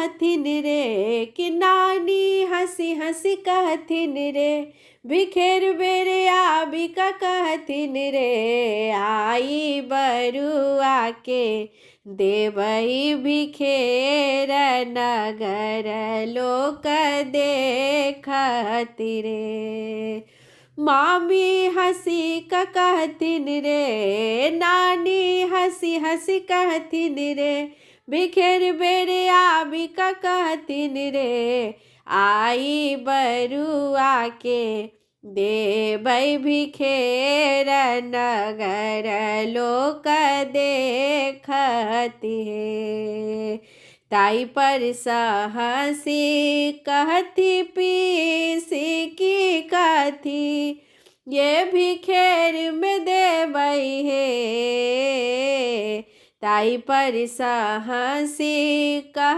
कहथिन रे कि नानी हंसी हंसी कहथिन रे बिखेर बेरे आबिका कहथिन रे आई बरुआ के देवई बिखेर नगर लोक देखति रे। मामी हंसी का कहथिन रे नानी हंसी हंसी कहथिन रे बिखेर बेरे आबिका कहथिन रे आई बरुआ के देवई बिखेर नगर लोक देखति हे। ताई पर हंसी कहती पीसी की कथी ये बिखेर में देवई हे। ताई पर हंसी कह